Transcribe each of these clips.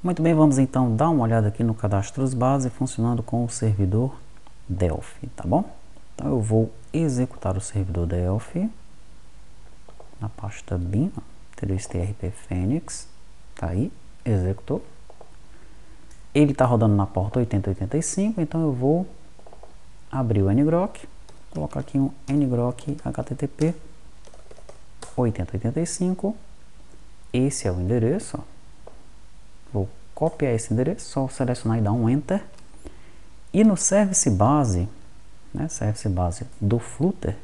Muito bem, vamos então dar uma olhada aqui no Cadastros Base funcionando com o servidor Delphi, tá bom? Então eu vou executar o servidor Delphi na pasta bin, strp Phoenix, tá aí, executou. Ele está rodando na porta 8085, então eu vou abrir o ngrok, colocar aqui um ngrok http 8085, esse é o endereço, ó. Vou copiar esse endereço, só selecionar e dar um Enter. E no Service Base, né, Service Base do Flutter,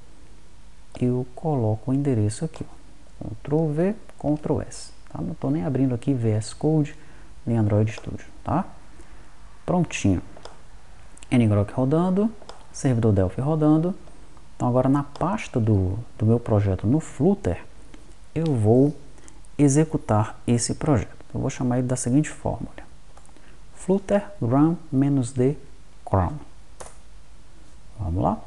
eu coloco o endereço aqui, ó, Ctrl V, Ctrl S. Tá? Não estou nem abrindo aqui VS Code nem Android Studio, tá? Prontinho. ngrok rodando, servidor Delphi rodando. Então agora na pasta do meu projeto no Flutter, eu vou executar esse projeto. Eu vou chamar ele da seguinte forma, olha. Flutter run-d cron. Vamos lá.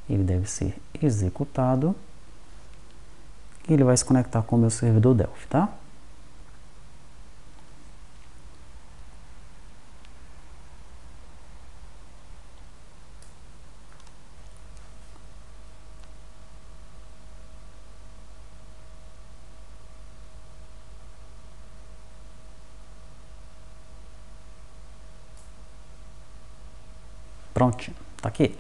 Ele deve ser executado. E ele vai se conectar com o meu servidor Delphi, tá? Prontinho, tá aqui.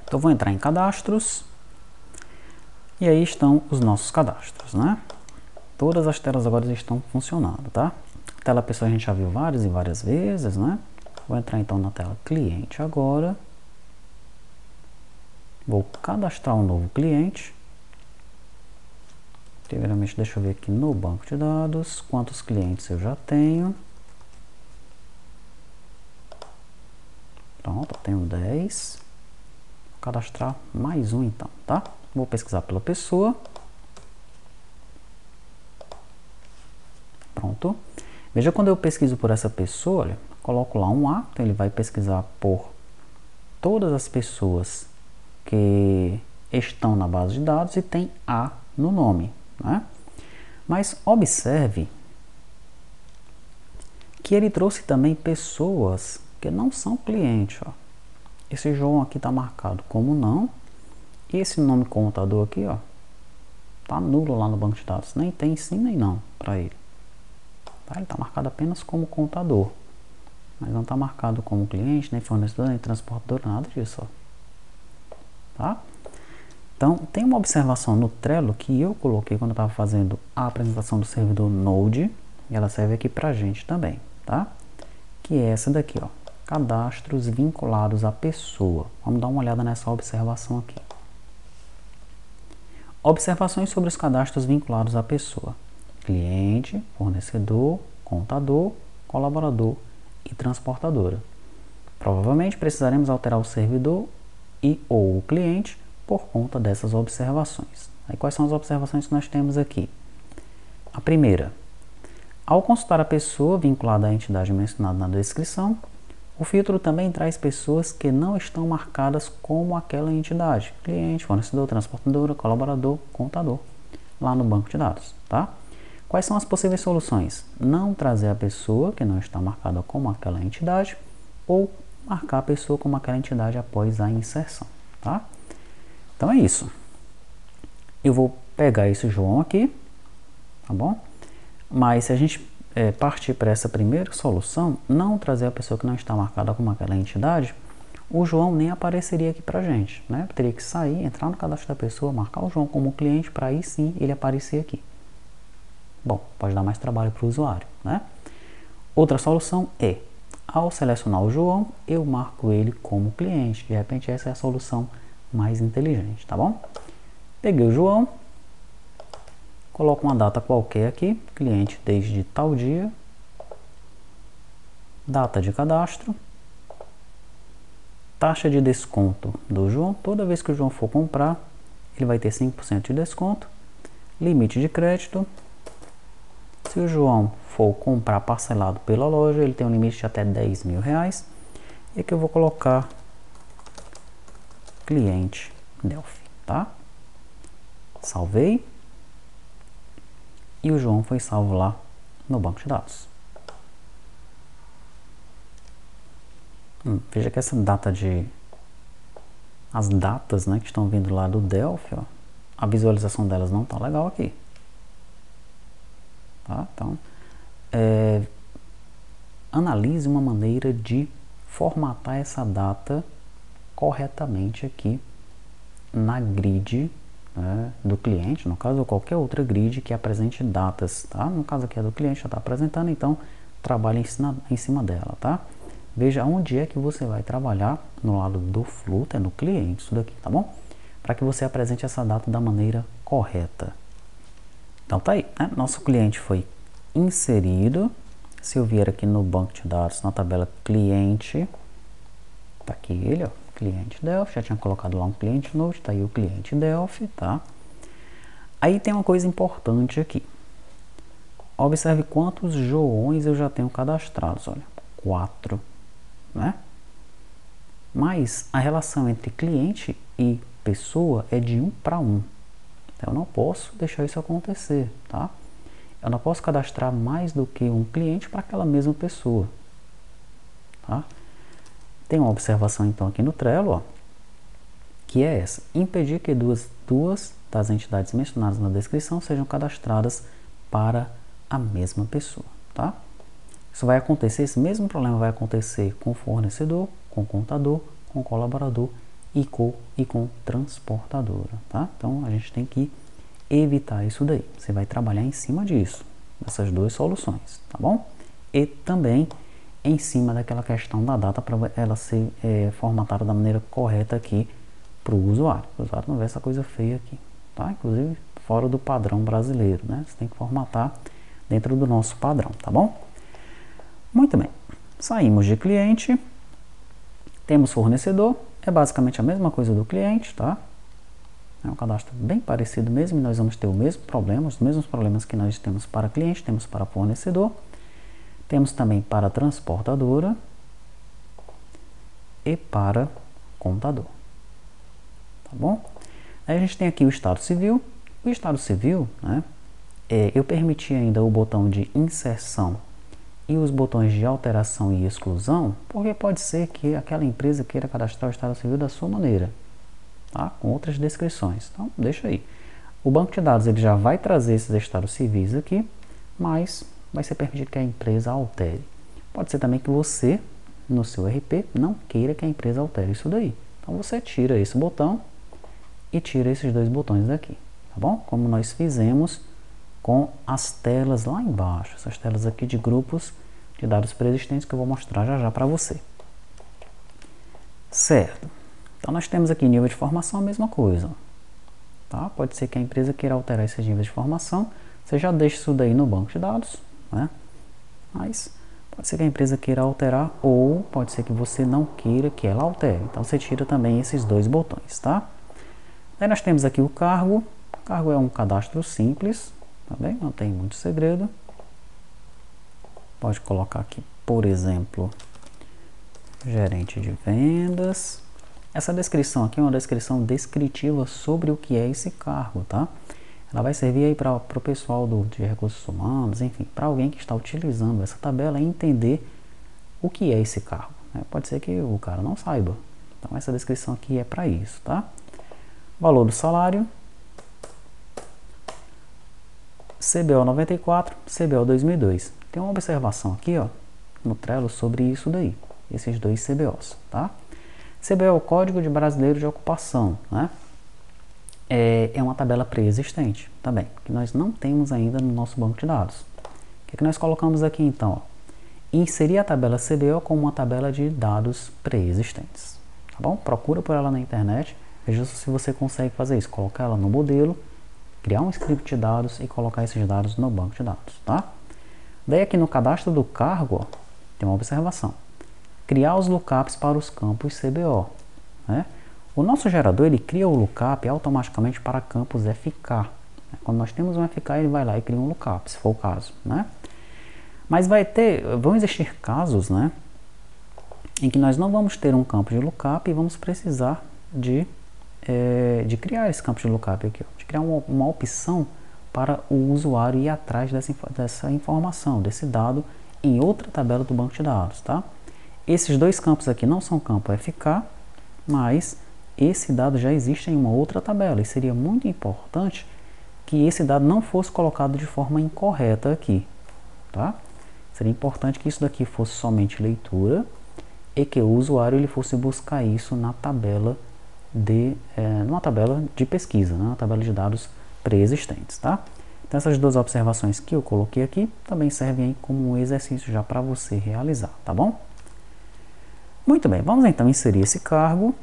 Então vou entrar em cadastros. E aí estão os nossos cadastros, né? Todas as telas agora estão funcionando, tá? A tela pessoa a gente já viu várias e várias vezes, né? Vou entrar então na tela cliente agora. Vou cadastrar um novo cliente. Primeiramente, deixa eu ver aqui no banco de dados quantos clientes eu já tenho. Pronto, eu tenho 10. Vou cadastrar mais um então, tá? Vou pesquisar pela pessoa. Pronto. Veja, quando eu pesquiso por essa pessoa, olha, coloco lá um A, então ele vai pesquisar por todas as pessoas que estão na base de dados e tem A no nome, né? Mas observe que ele trouxe também pessoas que não são clientes, ó. Esse João aqui está marcado como não, e esse nome contador aqui, ó, tá nulo lá no banco de dados, nem tem sim nem não para ele. Tá? Ele está marcado apenas como contador, mas não está marcado como cliente, nem fornecedor, nem transportador, nada disso, ó. Tá? Então, tem uma observação no Trello que eu coloquei quando eu estava fazendo a apresentação do servidor Node, e ela serve aqui para a gente também, tá? Que é essa daqui, ó, cadastros vinculados à pessoa. Vamos dar uma olhada nessa observação aqui. Observações sobre os cadastros vinculados à pessoa: cliente, fornecedor, contador, colaborador e transportadora. Provavelmente precisaremos alterar o servidor e ou o cliente por conta dessas observações. Aí, quais são as observações que nós temos aqui? A primeira: ao consultar a pessoa vinculada à entidade mencionada na descrição, o filtro também traz pessoas que não estão marcadas como aquela entidade: cliente, fornecedor, transportadora, colaborador, contador, lá no banco de dados, tá? Quais são as possíveis soluções? Não trazer a pessoa que não está marcada como aquela entidade ou marcar a pessoa como aquela entidade após a inserção, tá? Então é isso. Eu vou pegar esse João aqui, tá bom? Mas se a gente partir para essa primeira solução, não trazer a pessoa que não está marcada como aquela entidade, o João nem apareceria aqui para a gente, né? Eu teria que sair, entrar no cadastro da pessoa, marcar o João como cliente para aí sim ele aparecer aqui. Bom, pode dar mais trabalho para o usuário, né? Outra solução é, ao selecionar o João, eu marco ele como cliente. De repente essa é a solução mais inteligente, tá bom? Peguei o João, coloco uma data qualquer aqui, cliente desde tal dia, data de cadastro, taxa de desconto do João. Toda vez que o João for comprar, ele vai ter 5% de desconto, limite de crédito. Se o João for comprar parcelado pela loja, ele tem um limite de até R$10.000. E aqui eu vou colocar cliente Delphi, tá? Salvei. E o João foi salvo lá no banco de dados. Veja que essa data as datas, né, que estão vindo lá do Delphi, ó, a visualização delas não está legal aqui. Tá? Então, analise uma maneira de formatar essa data corretamente aqui na grid, né, do cliente, no caso, ou qualquer outra grid que apresente datas, tá? No caso aqui é do cliente, já está apresentando, então trabalhe em cima dela, tá? Veja onde é que você vai trabalhar no lado do fluxo, é no cliente, isso daqui, tá bom? Para que você apresente essa data da maneira correta. Então tá aí, né? Nosso cliente foi inserido. Se eu vier aqui no banco de dados, na tabela cliente, tá aqui ele, ó, cliente Delphi, já tinha colocado lá um cliente note, tá aí o cliente Delphi, tá? Aí tem uma coisa importante aqui. Observe quantos joões eu já tenho cadastrados, olha, 4, né? Mas a relação entre cliente e pessoa é de 1 para 1. Então eu não posso deixar isso acontecer, tá? Eu não posso cadastrar mais do que um cliente para aquela mesma pessoa, tá? Tem uma observação então aqui no Trello, ó, que é essa: impedir que duas das entidades mencionadas na descrição sejam cadastradas para a mesma pessoa, tá? Isso vai acontecer, esse mesmo problema vai acontecer com o fornecedor, com o contador, com o colaborador e com transportadora, tá? Então a gente tem que evitar isso daí. Você vai trabalhar em cima disso, dessas duas soluções, tá bom? E também em cima daquela questão da data para ela ser formatada da maneira correta aqui para o usuário. O usuário não vê essa coisa feia aqui, tá? Inclusive fora do padrão brasileiro, né? Você tem que formatar dentro do nosso padrão, tá bom? Muito bem. Saímos de cliente, temos fornecedor, é basicamente a mesma coisa do cliente, tá? É um cadastro bem parecido mesmo, e nós vamos ter o mesmo problema, os mesmos problemas que nós temos para cliente, temos para fornecedor, temos também para transportadora e para contador, tá bom? Aí a gente tem aqui o estado civil. O estado civil, né, eu permiti ainda o botão de inserção e os botões de alteração e exclusão, porque pode ser que aquela empresa queira cadastrar o estado civil da sua maneira, tá? Com outras descrições. Então, deixa aí. O banco de dados ele já vai trazer esses estados civis aqui, mas vai ser permitido que a empresa altere. Pode ser também que você, no seu RP, não queira que a empresa altere isso daí. Então, você tira esse botão e tira esses dois botões daqui, tá bom? Como nós fizemos com as telas lá embaixo, essas telas aqui de grupos de dados pré-existentes que eu vou mostrar já já para você. Certo. Então nós temos aqui nível de formação, a mesma coisa, tá? Pode ser que a empresa queira alterar esses níveis de formação, você já deixa isso daí no banco de dados, né? Mas pode ser que a empresa queira alterar ou pode ser que você não queira que ela altere. Então você tira também esses dois botões, tá? Aí nós temos aqui o cargo. O cargo é um cadastro simples, tá bem? Não tem muito segredo. Pode colocar aqui, por exemplo, gerente de vendas. Essa descrição aqui é uma descrição descritiva sobre o que é esse cargo, tá? Ela vai servir aí para o pessoal de recursos humanos, enfim, para alguém que está utilizando essa tabela entender o que é esse cargo, né? Pode ser que o cara não saiba. Então essa descrição aqui é para isso, tá? Valor do salário, CBO 94, CBO 2002. Tem uma observação aqui, ó, no Trello sobre isso daí, esses dois CBOs, tá? CBO é o Código de Brasileiro de Ocupação, né? É uma tabela pré-existente também, que nós não temos ainda no nosso banco de dados. O que nós colocamos aqui então? Ó? Inserir a tabela CBO como uma tabela de dados pré-existentes, tá bom? Procura por ela na internet, veja se você consegue fazer isso, colocar ela no modelo, criar um script de dados e colocar esses dados no banco de dados, tá? Daí aqui no cadastro do cargo, ó, tem uma observação. Criar os lookups para os campos CBO, né? O nosso gerador ele cria o lookup automaticamente para campos FK. Quando nós temos um FK, ele vai lá e cria um lookup, se for o caso, né? Mas vão existir casos, né, em que nós não vamos ter um campo de lookup e vamos precisar de criar esse campo de lookup aqui, ó, de criar uma opção para o usuário ir atrás dessa informação, desse dado em outra tabela do banco de dados, tá? Esses dois campos aqui não são campo FK, mas esse dado já existe em uma outra tabela e seria muito importante que esse dado não fosse colocado de forma incorreta aqui, tá? Seria importante que isso daqui fosse somente leitura e que o usuário ele fosse buscar isso na tabela numa tabela de pesquisa, né? Uma tabela de dados pré-existentes, tá? Então essas duas observações que eu coloquei aqui também servem aí como um exercício já para você realizar, tá bom? Muito bem, vamos então inserir esse cargo.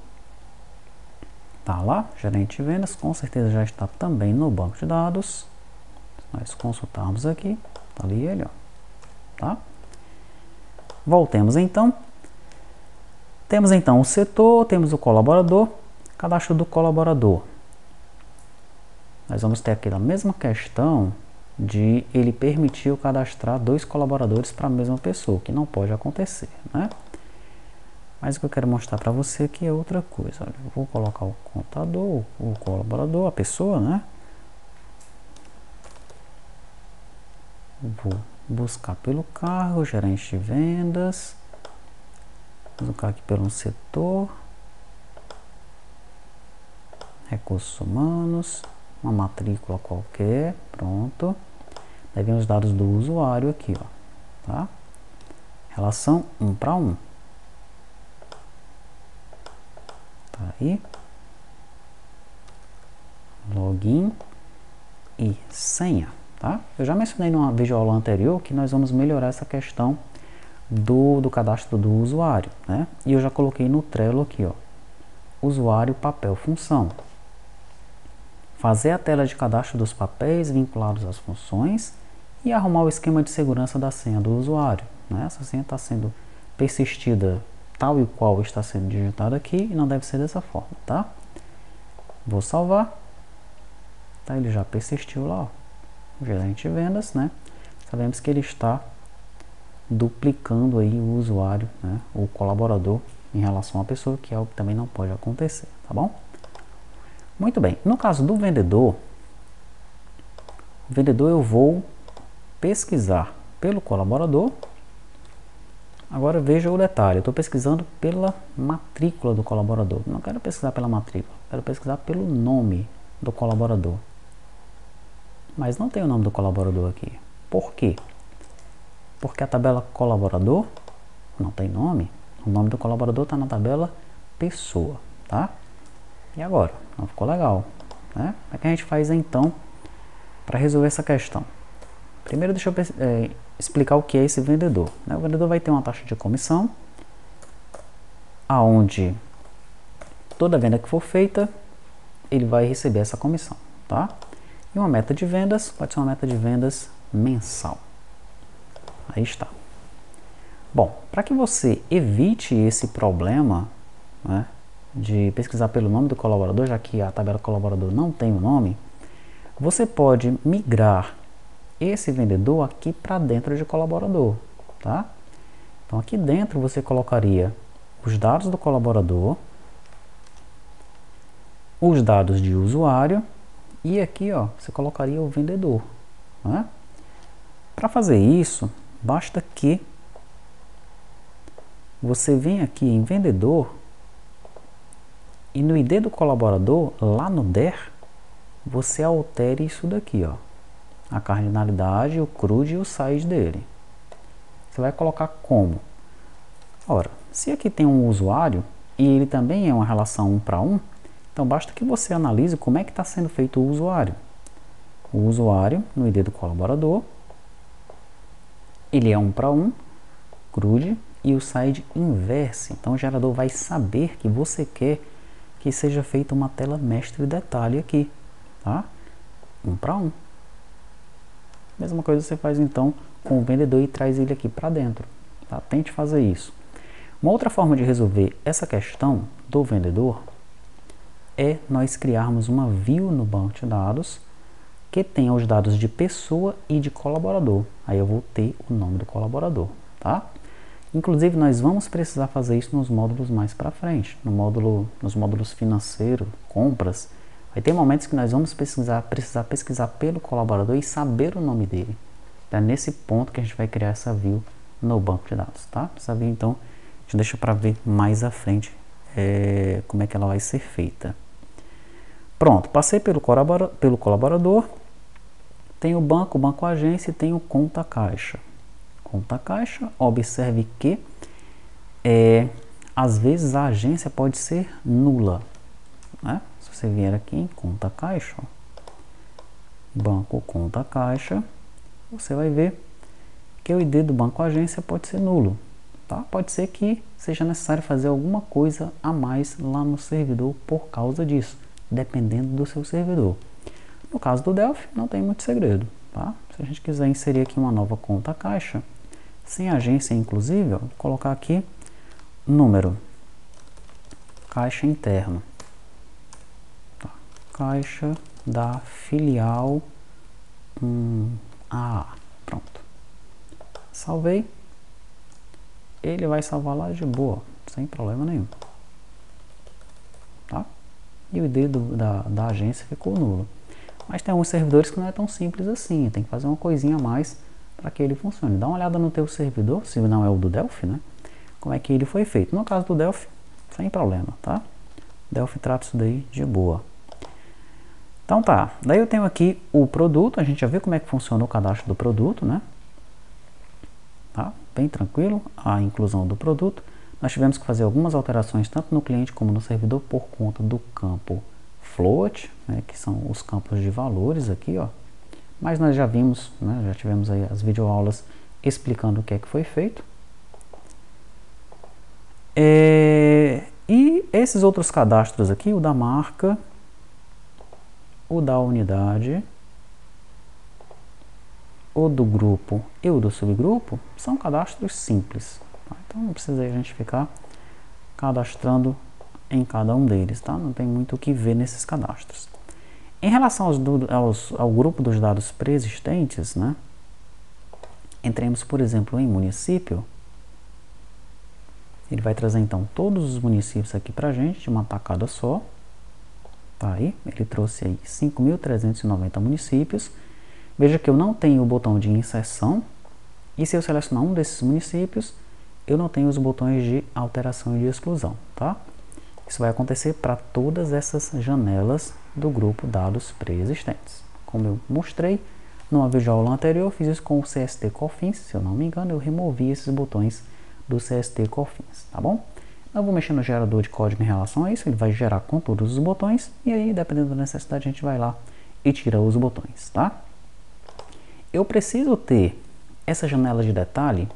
Tá lá, gerente de vendas, com certeza já está também no banco de dados. Se nós consultarmos aqui, tá ali ele, ó, tá? Voltemos então. Temos então o setor, temos o colaborador, cadastro do colaborador. Nós vamos ter aqui a mesma questão de ele permitir eu cadastrar 2 colaboradores para a mesma pessoa, que não pode acontecer, né? Mas o que eu quero mostrar para você aqui é outra coisa. Olha, eu vou colocar o contador, o colaborador, a pessoa, né? Vou buscar pelo cargo, gerente de vendas. Vou buscar aqui pelo setor. Recursos humanos. Uma matrícula qualquer. Pronto. Daí vem os dados do usuário aqui, ó. Tá? Relação 1 para 1. Tá aí. Login e senha, tá? Eu já mencionei numa videoaula anterior que nós vamos melhorar essa questão do cadastro do usuário, né? E eu já coloquei no Trello aqui, ó. Usuário, papel, função. Fazer a tela de cadastro dos papéis vinculados às funções e arrumar o esquema de segurança da senha do usuário, né? Essa senha está sendo persistida tal e qual está sendo digitada aqui e não deve ser dessa forma, tá? Vou salvar. Tá, ele já persistiu lá, ó. O gerente de vendas, né? Sabemos que ele está duplicando aí o usuário, né? O colaborador em relação à pessoa, que é algo que também não pode acontecer, tá bom? Muito bem. No caso do vendedor, eu vou pesquisar pelo colaborador. Agora veja o detalhe, eu estou pesquisando pela matrícula do colaborador. Não quero pesquisar pela matrícula, quero pesquisar pelo nome do colaborador. Mas não tem o nome do colaborador aqui. Por quê? Porque a tabela colaborador não tem nome. O nome do colaborador está na tabela pessoa, tá? E agora? Não ficou legal, né? Como é que a gente faz então para resolver essa questão? Primeiro deixa eu explicar o que é esse vendedor, né? O vendedor vai ter uma taxa de comissão, aonde toda venda que for feita, ele vai receber essa comissão, tá? E uma meta de vendas, pode ser uma meta de vendas mensal. Aí está. Bom, para que você evite esse problema, né, de pesquisar pelo nome do colaborador, já que a tabela colaborador não tem o nome, você pode migrar esse vendedor aqui para dentro de colaborador, tá? Então aqui dentro você colocaria os dados do colaborador, os dados de usuário e aqui, ó, você colocaria o vendedor, né? Para fazer isso, basta que você venha aqui em vendedor e no ID do colaborador, lá no DER, você altere isso daqui, ó. A cardinalidade, o CRUD e o size dele. Você vai colocar como? Ora, se aqui tem um usuário e ele também é uma relação 1 para 1, então basta que você analise como é que está sendo feito o usuário. O usuário, no ID do colaborador, ele é 1 para 1, CRUD e o size inverse. Então o gerador vai saber que você quer que seja feita uma tela mestre detalhe aqui, tá? 1 para 1. Mesma coisa você faz então com o vendedor e traz ele aqui para dentro, tá? Tente fazer isso. Uma outra forma de resolver essa questão do vendedor é nós criarmos uma view no banco de dados que tenha os dados de pessoa e de colaborador. Aí eu vou ter o nome do colaborador, tá? Inclusive nós vamos precisar fazer isso nos módulos mais para frente, nos módulos financeiro, compras. Vai ter momentos que nós vamos precisar pesquisar pelo colaborador e saber o nome dele. É nesse ponto que a gente vai criar essa view no banco de dados, tá? Essa view então gente deixa para ver mais à frente como é que ela vai ser feita. Pronto, passei pelo colaborador, tem o banco agência e tem o conta caixa. Conta caixa, observe que às vezes a agência pode ser nula, né? Se você vier aqui em conta caixa, ó, banco conta caixa, você vai ver que o ID do banco agência pode ser nulo, tá? Pode ser que seja necessário fazer alguma coisa a mais lá no servidor por causa disso, dependendo do seu servidor. No caso do Delphi, não tem muito segredo, tá? Se a gente quiser inserir aqui uma nova conta caixa, sem agência inclusive, ó, vou colocar aqui número, caixa interno, tá? Caixa da filial AA, pronto. Salvei, ele vai salvar lá de boa, sem problema nenhum, tá? E o ID da agência ficou nulo. Mas tem alguns servidores que não é tão simples assim, tem que fazer uma coisinha a mais para que ele funcione. Dá uma olhada no teu servidor, se não é o do Delphi, né? Como é que ele foi feito. No caso do Delphi, sem problema, tá? Delphi trata isso daí de boa. Então tá, daí eu tenho aqui o produto, a gente já viu como é que funciona o cadastro do produto, né? Tá? Bem tranquilo, a inclusão do produto. Nós tivemos que fazer algumas alterações tanto no cliente como no servidor por conta do campo float, né, que são os campos de valores aqui, ó. Mas nós já vimos, né, já tivemos aí as videoaulas explicando o que é que foi feito. E esses outros cadastros aqui, o da marca, o da unidade, o do grupo e o do subgrupo, são cadastros simples, tá? Então não precisa a gente ficar cadastrando em cada um deles, tá? Não tem muito o que ver nesses cadastros. Em relação ao grupo dos dados preexistentes, né? Entremos, por exemplo, em município. Ele vai trazer então todos os municípios aqui pra gente de uma tacada só. Tá aí, ele trouxe aí 5.390 municípios. Veja que eu não tenho o botão de inserção, e se eu selecionar um desses municípios, eu não tenho os botões de alteração e de exclusão, tá? Isso vai acontecer para todas essas janelas do grupo dados pré-existentes. Como eu mostrei numa videoaula anterior, eu fiz isso com o CST Cofins, se eu não me engano, eu removi esses botões do CST Cofins, tá bom? Eu vou mexer no gerador de código em relação a isso, ele vai gerar com todos os botões, e aí, dependendo da necessidade, a gente vai lá e tira os botões, tá? Eu preciso ter essa janela de detalhe,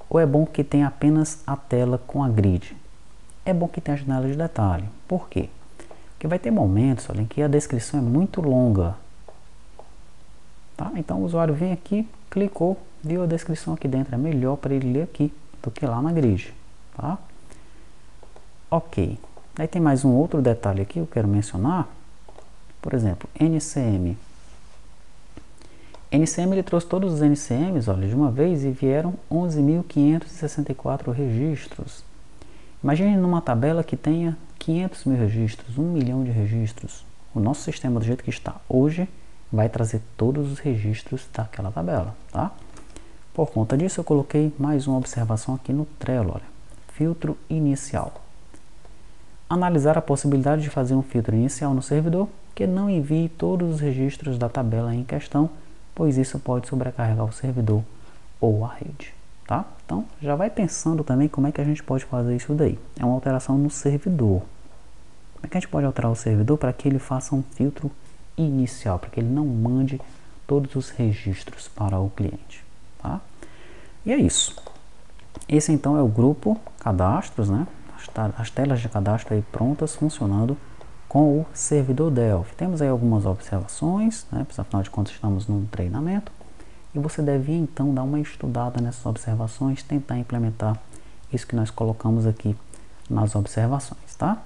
ou é bom que tenha apenas a tela com a grid? É bom que tenha a janela de detalhe. Por quê? Porque vai ter momentos, olha, em que a descrição é muito longa, tá? Então o usuário vem aqui, clicou, viu a descrição aqui dentro, é melhor para ele ler aqui do que lá na grid, tá? Ok. Aí tem mais um outro detalhe aqui que eu quero mencionar. Por exemplo, NCM. NCM, ele trouxe todos os NCMs, olha, de uma vez, e vieram 11.564 registros. Imagine numa tabela que tenha 500 mil registros, 1 milhão de registros. O nosso sistema, do jeito que está hoje, vai trazer todos os registros daquela tabela, tá? Por conta disso, eu coloquei mais uma observação aqui no Trello, olha. Filtro inicial. Analisar a possibilidade de fazer um filtro inicial no servidor que não envie todos os registros da tabela em questão, pois isso pode sobrecarregar o servidor ou a rede, tá? Então, já vai pensando também como é que a gente pode fazer isso daí. É uma alteração no servidor. Como é que a gente pode alterar o servidor para que ele faça um filtro inicial, para que ele não mande todos os registros para o cliente, tá? E é isso. Esse então é o grupo cadastros, né? As telas de cadastro aí prontas, funcionando com o servidor Delphi. Temos aí algumas observações, né? Afinal de contas estamos num treinamento, e você deve então dar uma estudada nessas observações, tentar implementar isso que nós colocamos aqui nas observações, tá?